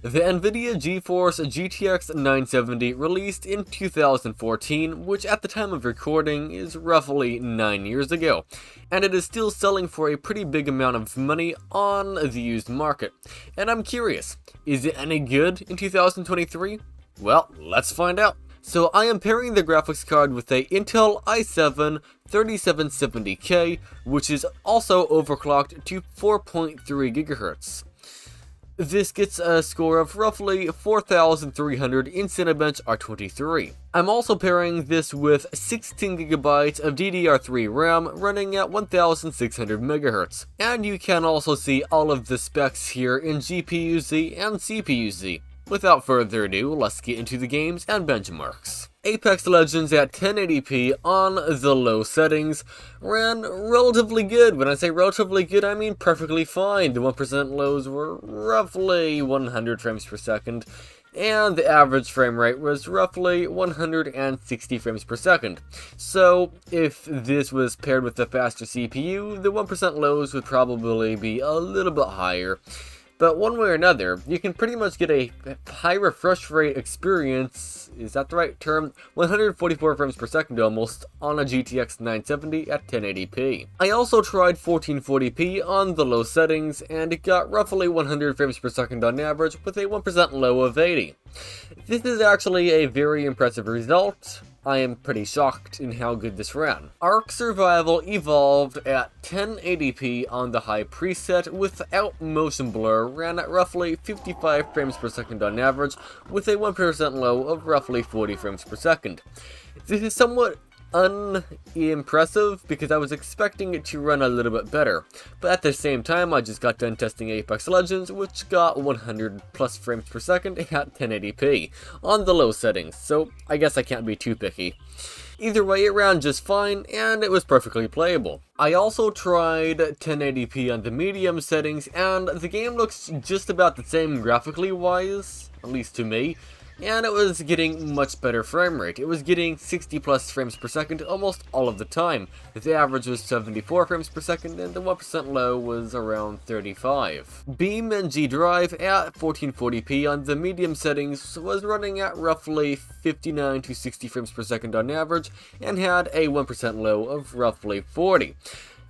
The Nvidia GeForce GTX 970 released in 2014, which at the time of recording is roughly 9 years ago, and it is still selling for a pretty big amount of money on the used market. And I'm curious, is it any good in 2023? Well, let's find out. So I am pairing the graphics card with a Intel i7 3770K, which is also overclocked to 4.3 GHz. This gets a score of roughly 4,300 in Cinebench R23. I'm also pairing this with 16GB of DDR3 RAM running at 1600 MHz. And you can also see all of the specs here in GPU-Z and CPU-Z. Without further ado, let's get into the games and benchmarks. Apex Legends at 1080p on the low settings ran relatively good. When I say relatively good, I mean perfectly fine. The 1% lows were roughly 100 frames per second, and the average frame rate was roughly 160 frames per second. So, if this was paired with a faster CPU, the 1% lows would probably be a little bit higher. But one way or another, you can pretty much get a high refresh rate experience, is that the right term? 144 frames per second almost, on a GTX 970 at 1080p. I also tried 1440p on the low settings, and it got roughly 100 frames per second on average with a 1% low of 80. This is actually a very impressive result. I am pretty shocked in how good this ran. Ark Survival evolved at 1080p on the high preset without motion blur, ran at roughly 55 frames per second on average with a 1% low of roughly 40 frames per second. This is somewhat unimpressive because I was expecting it to run a little bit better, but at the same time I just got done testing Apex Legends, which got 100 plus frames per second at 1080p on the low settings, so I guess I can't be too picky. Either way, it ran just fine, and it was perfectly playable. I also tried 1080p on the medium settings, and the game looks just about the same graphically wise, at least to me. And it was getting much better frame rate. It was getting 60 plus frames per second almost all of the time. The average was 74 frames per second and the 1% low was around 35. BeamNG Drive at 1440p on the medium settings was running at roughly 59 to 60 frames per second on average and had a 1% low of roughly 40.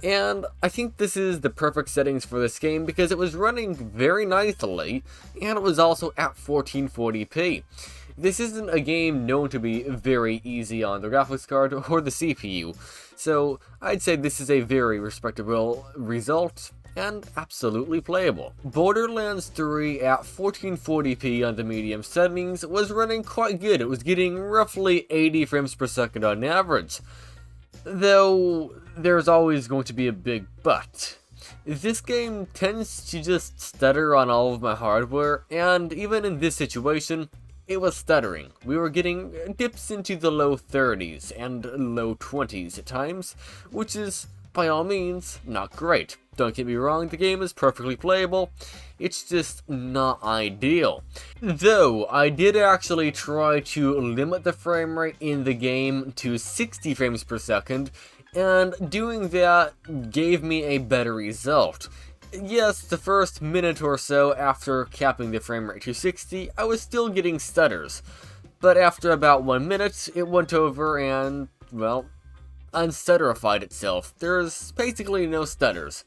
And I think this is the perfect settings for this game because it was running very nicely, and it was also at 1440p. This isn't a game known to be very easy on the graphics card or the CPU, so I'd say this is a very respectable result and absolutely playable. Borderlands 3 at 1440p on the medium settings was running quite good. It was getting roughly 80 frames per second on average. Though, there's always going to be a big but. This game tends to just stutter on all of my hardware, and even in this situation, it was stuttering. We were getting dips into the low 30s and low 20s at times, which is, by all means, not great. Don't get me wrong, the game is perfectly playable, it's just not ideal. Though, I did actually try to limit the frame rate in the game to 60 frames per second, and doing that gave me a better result. Yes, the first minute or so after capping the frame rate to 60, I was still getting stutters. But after about 1 minute, it went over and, well, unstutterified itself. There's basically no stutters.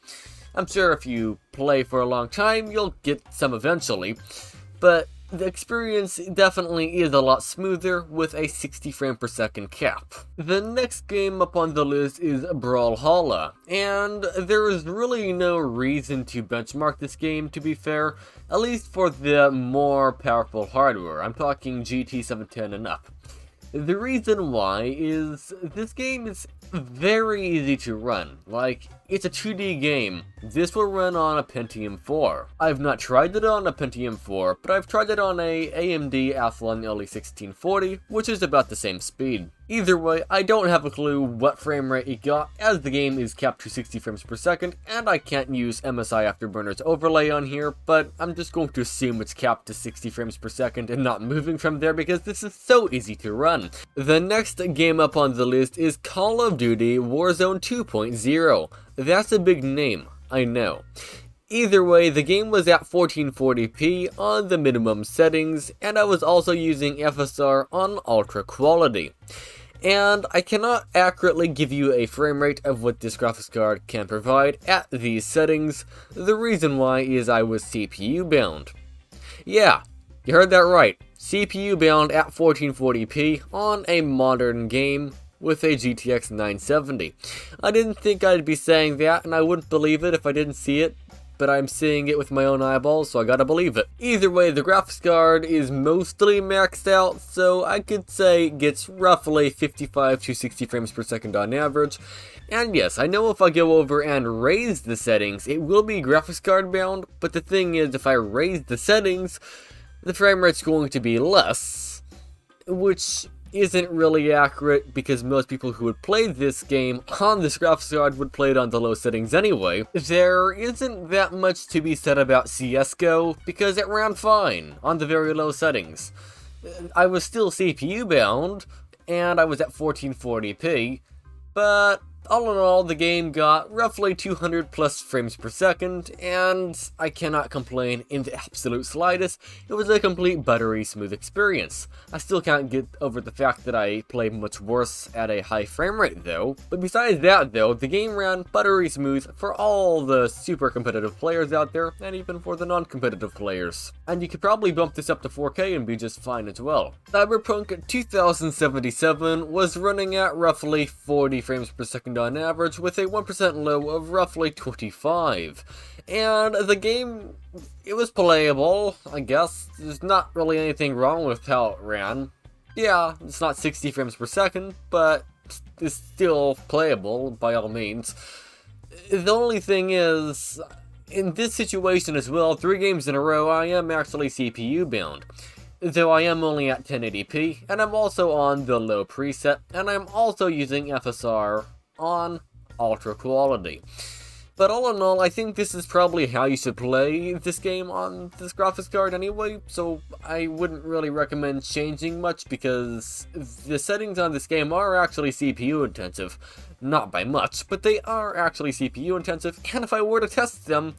I'm sure if you play for a long time, you'll get some eventually, but the experience definitely is a lot smoother with a 60 frame per second cap. The next game up on the list is Brawlhalla, and there is really no reason to benchmark this game, to be fair, at least for the more powerful hardware. I'm talking GT 710 and up. The reason why is this game is very easy to run. Like, it's a 2D game. This will run on a Pentium 4. I've not tried it on a Pentium 4, but I've tried it on a AMD Athlon LE1640, which is about the same speed. Either way, I don't have a clue what frame rate it got, as the game is capped to 60 frames per second, and I can't use MSI Afterburner's overlay on here, but I'm just going to assume it's capped to 60 frames per second and not moving from there because this is so easy to run. The next game up on the list is Call of Duty Warzone 2.0. That's a big name, I know. Either way, the game was at 1440p on the minimum settings, and I was also using FSR on ultra quality. And I cannot accurately give you a frame rate of what this graphics card can provide at these settings. The reason why is I was CPU bound. Yeah, you heard that right. CPU bound at 1440p on a modern game with a GTX 970. I didn't think I'd be saying that, and I wouldn't believe it if I didn't see it, but I'm seeing it with my own eyeballs, so I gotta believe it. Either way, the graphics card is mostly maxed out, so I could say it gets roughly 55 to 60 frames per second on average. And yes, I know if I go over and raise the settings, it will be graphics card bound, but the thing is, if I raise the settings, the frame rate's going to be less, which isn't really accurate because most people who would play this game on this graphics card would play it on the low settings anyway. There isn't that much to be said about CSGO because it ran fine on the very low settings. I was still CPU bound and I was at 1440p, but all in all, the game got roughly 200 plus frames per second, and I cannot complain in the absolute slightest. It was a complete buttery smooth experience. I still can't get over the fact that I play much worse at a high frame rate though. But besides that though, the game ran buttery smooth for all the super competitive players out there, and even for the non-competitive players. And you could probably bump this up to 4K and be just fine as well. Cyberpunk 2077 was running at roughly 40 frames per second on average, with a 1% low of roughly 25. And the game, it was playable, I guess. There's not really anything wrong with how it ran. Yeah, it's not 60 frames per second, but it's still playable by all means. The only thing is, in this situation as well, 3 games in a row, I am actually CPU bound. Though I am only at 1080p, and I'm also on the low preset, and I'm also using FSR on ultra quality. But all in all, I think this is probably how you should play this game on this graphics card anyway, so I wouldn't really recommend changing much because the settings on this game are actually CPU intensive. Not by much, but they are actually CPU intensive, and if I were to test them,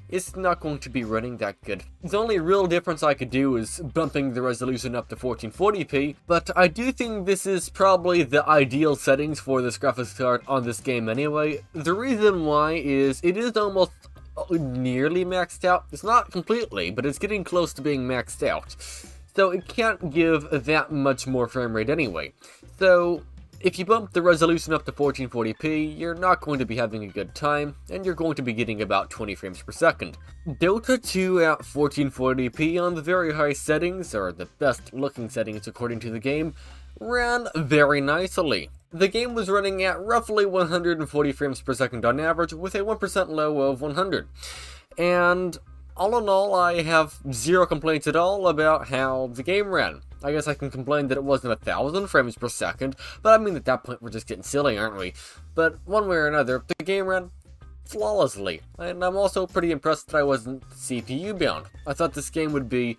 it's not going to be running that good. The only real difference I could do is bumping the resolution up to 1440p, but I do think this is probably the ideal settings for this graphics card on this game anyway. The reason why is it is almost nearly maxed out. It's not completely, but it's getting close to being maxed out. So it can't give that much more frame rate anyway. So if you bump the resolution up to 1440p, you're not going to be having a good time, and you're going to be getting about 20 frames per second. Dota 2 at 1440p on the very high settings, or the best looking settings according to the game, ran very nicely. The game was running at roughly 140 frames per second on average, with a 1% low of 100. And all in all, I have zero complaints at all about how the game ran. I guess I can complain that it wasn't 1000 frames per second, but I mean at that point we're just getting silly, aren't we? But one way or another, the game ran flawlessly, and I'm also pretty impressed that I wasn't CPU bound. I thought this game would be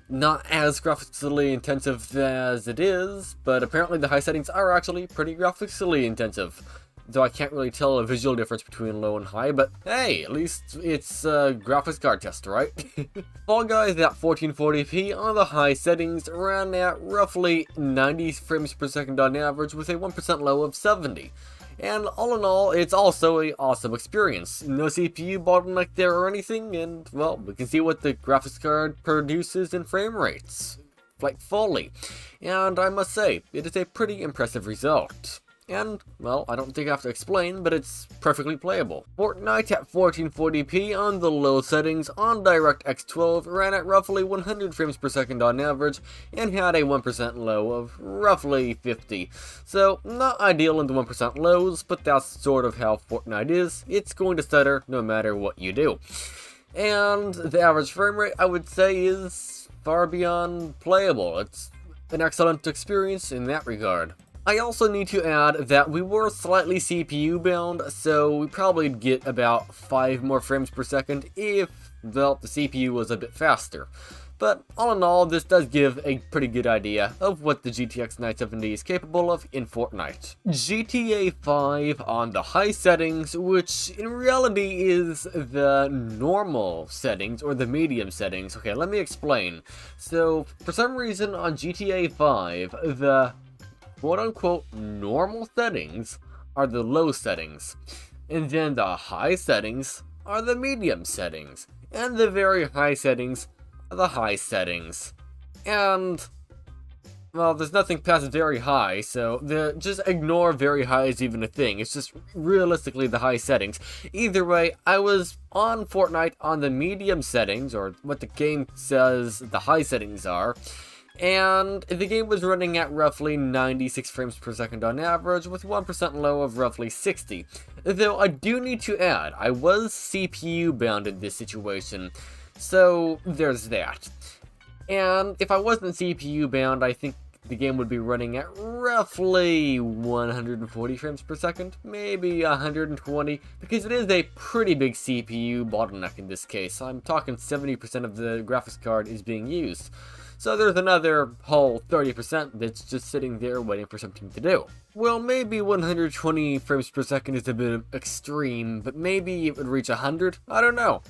not as graphically intensive as it is, but apparently the high settings are actually pretty graphically intensive. Though I can't really tell a visual difference between low and high, but hey, at least it's a graphics card test, right? Fall Guys at 1440p on the high settings ran at roughly 90 frames per second on average, with a 1% low of 70. And all in all, it's also an awesome experience. No CPU bottleneck there or anything, and well, we can see what the graphics card produces in frame rates, like fully. And I must say, it is a pretty impressive result. And, well, I don't think I have to explain, but it's perfectly playable. Fortnite at 1440p on the low settings on DirectX 12 ran at roughly 100 frames per second on average, and had a 1% low of roughly 50. So, not ideal in the 1% lows, but that's sort of how Fortnite is. It's going to stutter no matter what you do. And the average frame rate, I would say, is far beyond playable. It's an excellent experience in that regard. I also need to add that we were slightly CPU bound, so we probably get about 5 more frames per second if, well, the CPU was a bit faster. But all in all, this does give a pretty good idea of what the GTX 970 is capable of in Fortnite. GTA 5 on the high settings, which in reality is the normal settings or the medium settings. Okay, let me explain. So, for some reason on GTA 5, the quote-unquote normal settings are the low settings, and then the high settings are the medium settings, and the very high settings are the high settings. And, well, there's nothing past very high, so just ignore very high is even a thing. It's just realistically the high settings. Either way, I was on Fortnite on the medium settings, or what the game says the high settings are, and the game was running at roughly 96 frames per second on average, with 1% low of roughly 60. Though I do need to add, I was CPU bound in this situation, so there's that. And if I wasn't CPU bound, I think the game would be running at roughly 140 frames per second, maybe 120, because it is a pretty big CPU bottleneck in this case. I'm talking 70% of the graphics card is being used. So there's another whole 30% that's just sitting there waiting for something to do. Well, maybe 120 frames per second is a bit extreme, but maybe it would reach 100? I don't know.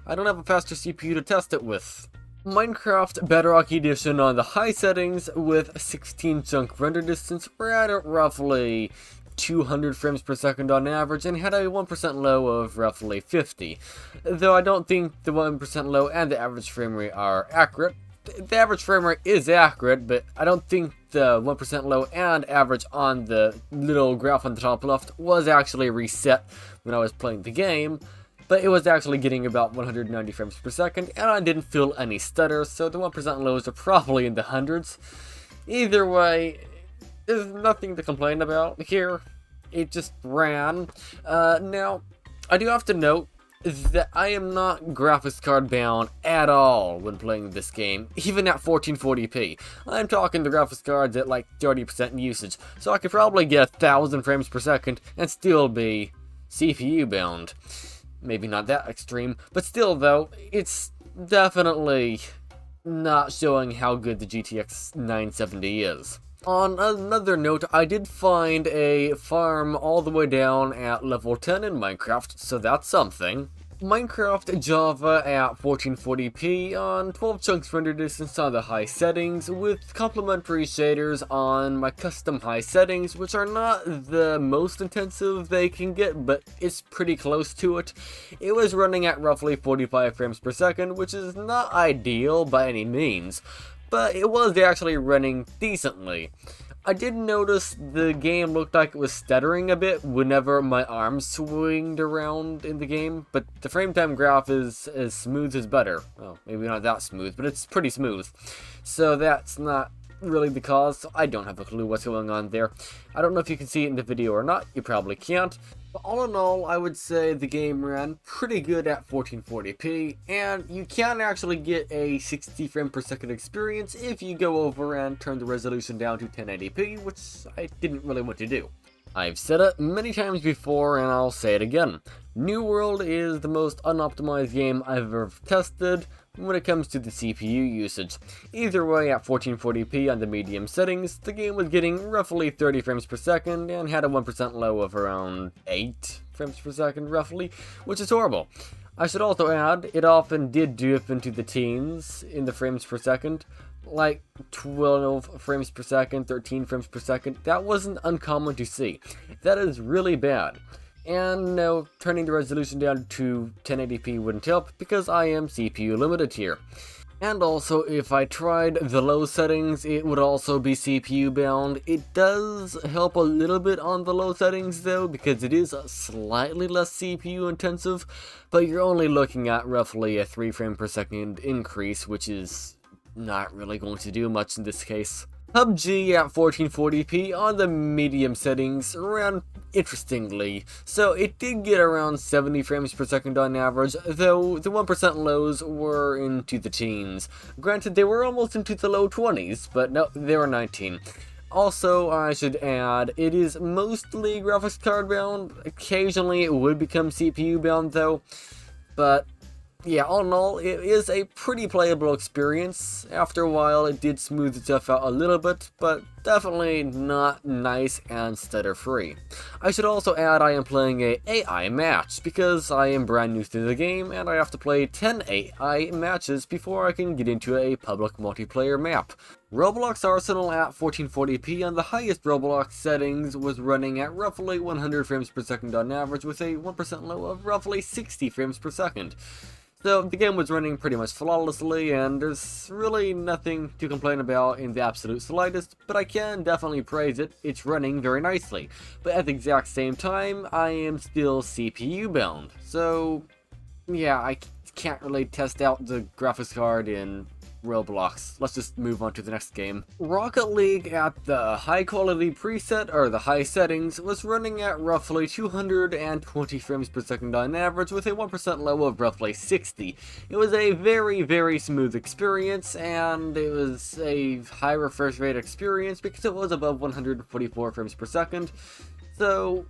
I don't have a faster CPU to test it with. Minecraft Bedrock Edition on the high settings with 16 chunk render distance ran at roughly 200 frames per second on average and had a 1% low of roughly 50. Though I don't think the 1% low and the average frame rate are accurate. The average frame rate is accurate, but I don't think the 1% low and average on the little graph on the top left was actually reset when I was playing the game, but it was actually getting about 190 frames per second, and I didn't feel any stutter, so the 1% lows are probably in the hundreds. Either way, there's nothing to complain about here. It just ran. Now, I do have to note that I am not graphics card bound at all when playing this game, even at 1440p. I'm talking the graphics cards at like 30% usage, so I could probably get 1000 frames per second and still be CPU bound. Maybe not that extreme, but still though, it's definitely not showing how good the GTX 970 is. On another note, I did find a farm all the way down at level 10 in Minecraft, so that's something. Minecraft Java at 1440p on 12 chunks render distance on the high settings, with complementary shaders on my custom high settings, which are not the most intensive they can get, but it's pretty close to it. It was running at roughly 45 frames per second, which is not ideal by any means, but it was actually running decently. I did notice the game looked like it was stuttering a bit whenever my arms swinged around in the game, but the frame time graph is as smooth as butter. Well, maybe not that smooth, but it's pretty smooth. So that's not really the cause, so I don't have a clue what's going on there. I don't know if you can see it in the video or not, you probably can't. But all in all, I would say the game ran pretty good at 1440p, and you can actually get a 60 frame per second experience if you go over and turn the resolution down to 1080p, which I didn't really want to do. I've said it many times before, and I'll say it again. New World is the most unoptimized game I've ever tested when it comes to the CPU usage. Either way, at 1440p on the medium settings, the game was getting roughly 30 frames per second and had a 1% low of around 8 frames per second roughly, which is horrible. I should also add, it often did dip into the teens in the frames per second, like 12 frames per second, 13 frames per second. That wasn't uncommon to see. That is really bad. And no, turning the resolution down to 1080p wouldn't help because I am CPU limited here. And also, if I tried the low settings, it would also be CPU bound. It does help a little bit on the low settings though, because it is slightly less CPU intensive, but you're only looking at roughly a 3 frame per second increase, which is not really going to do much in this case. PubG at 1440p on the medium settings ran interestingly, so it did get around 70 frames per second on average, though the 1% lows were into the teens. Granted, they were almost into the low 20s, but no, they were 19. Also, I should add, it is mostly graphics card bound. Occasionally it would become CPU bound though, but yeah, all in all, it is a pretty playable experience. After a while, it did smooth itself out a little bit, but definitely not nice and stutter-free. I should also add I am playing a AI match, because I am brand new to the game, and I have to play 10 AI matches before I can get into a public multiplayer map. Roblox Arsenal at 1440p on the highest Roblox settings was running at roughly 100 frames per second on average, with a 1% low of roughly 60 frames per second. So the game was running pretty much flawlessly, and there's really nothing to complain about in the absolute slightest, but I can definitely praise it. It's running very nicely. But at the exact same time, I am still CPU bound. So yeah, I can't really test out the graphics card in Roblox. Let's just move on to the next game. Rocket League at the high quality preset, or the high settings, was running at roughly 220 frames per second on average, with a 1% low of roughly 60. It was a very smooth experience, and it was a high refresh rate experience because it was above 144 frames per second. So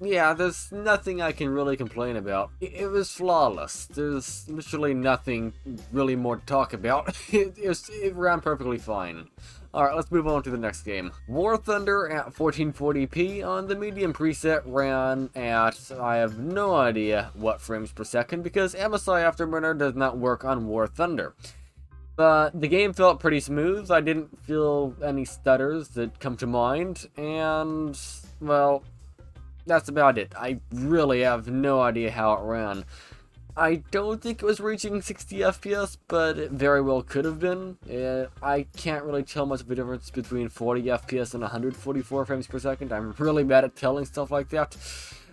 yeah, there's nothing I can really complain about. It was flawless. There's literally nothing really more to talk about. It ran perfectly fine. Alright, let's move on to the next game. War Thunder at 1440p on the medium preset ran at, I have no idea what frames per second, because MSI Afterburner does not work on War Thunder. But the game felt pretty smooth. I didn't feel any stutters that come to mind, and, well, that's about it. I really have no idea how it ran. I don't think it was reaching 60 FPS, but it very well could have been. I can't really tell much of a difference between 40 FPS and 144 frames per second. I'm really bad at telling stuff like that.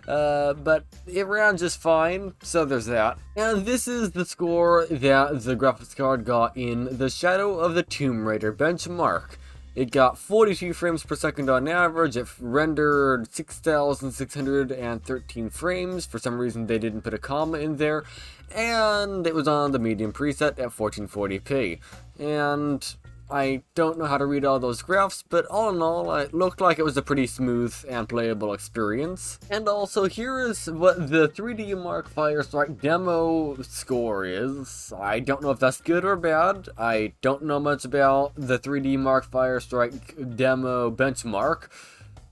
But it ran just fine, so there's that. And this is the score that the graphics card got in the Shadow of the Tomb Raider benchmark. It got 42 frames per second on average. It rendered 6,613 frames. For some reason they didn't put a comma in there. And it was on the medium preset at 1440p. And I don't know how to read all those graphs, but all in all, it looked like it was a pretty smooth and playable experience. And also, here is what the 3D Mark Firestrike demo score is. I don't know if that's good or bad. I don't know much about the 3D Mark Firestrike demo benchmark.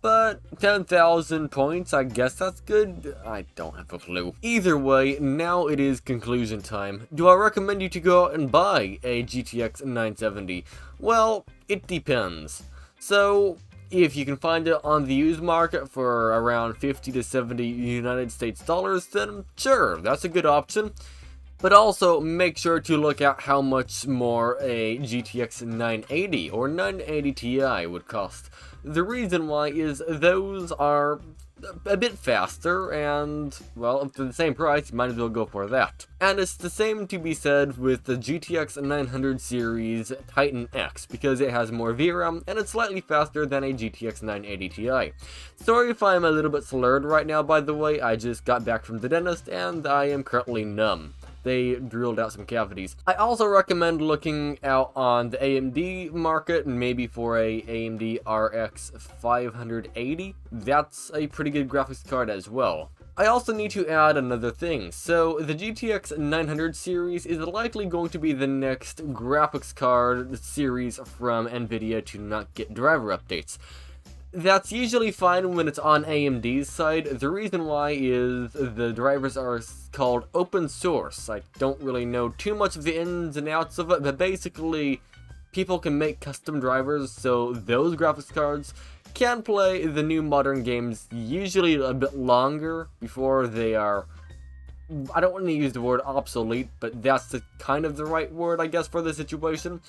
But 10,000 points, I guess that's good? I don't have a clue. Either way, now it is conclusion time. Do I recommend you to go out and buy a GTX 970? Well, it depends. So, if you can find it on the used market for around 50 to 70 United States dollars, then sure, that's a good option. But also, make sure to look at how much more a GTX 980 or 980 Ti would cost. The reason why is those are a bit faster, and, well, for the same price, you might as well go for that. And it's the same to be said with the GTX 900 series Titan X, because it has more VRAM, and it's slightly faster than a GTX 980 Ti. Sorry if I'm a little bit slurred right now, by the way. I just got back from the dentist, and I am currently numb. They drilled out some cavities. I also recommend looking out on the AMD market, maybe for a AMD RX 580. That's a pretty good graphics card as well. I also need to add another thing. So the GTX 900 series is likely going to be the next graphics card series from Nvidia to not get driver updates. That's usually fine when it's on AMD's side. The reason why is the drivers are called open source. I don't really know too much of the ins and outs of it, but basically people can make custom drivers, so those graphics cards can play the new modern games usually a bit longer before they are, I don't want to use the word obsolete, but that's kind of the right word, I guess, for the situation.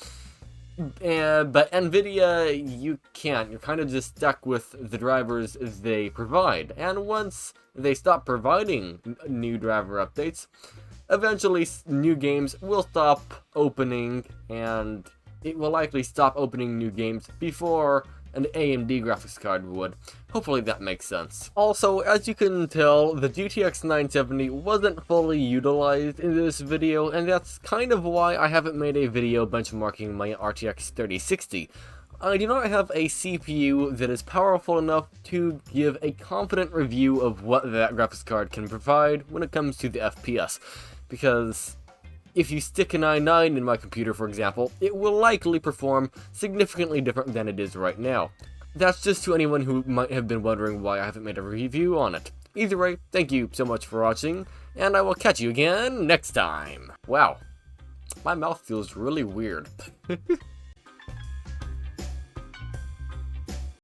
But Nvidia, you can't. You're kind of just stuck with the drivers they provide. And once they stop providing new driver updates, eventually new games will stop opening, and it will likely stop opening new games before an AMD graphics card would. Hopefully that makes sense. Also, as you can tell, the GTX 970 wasn't fully utilized in this video, and that's kind of why I haven't made a video benchmarking my RTX 3060. I do not have a CPU that is powerful enough to give a confident review of what that graphics card can provide when it comes to the FPS, because if you stick an i9 in my computer, for example, it will likely perform significantly different than it is right now. That's just to anyone who might have been wondering why I haven't made a review on it. Either way, thank you so much for watching, and I will catch you again next time. Wow, my mouth feels really weird.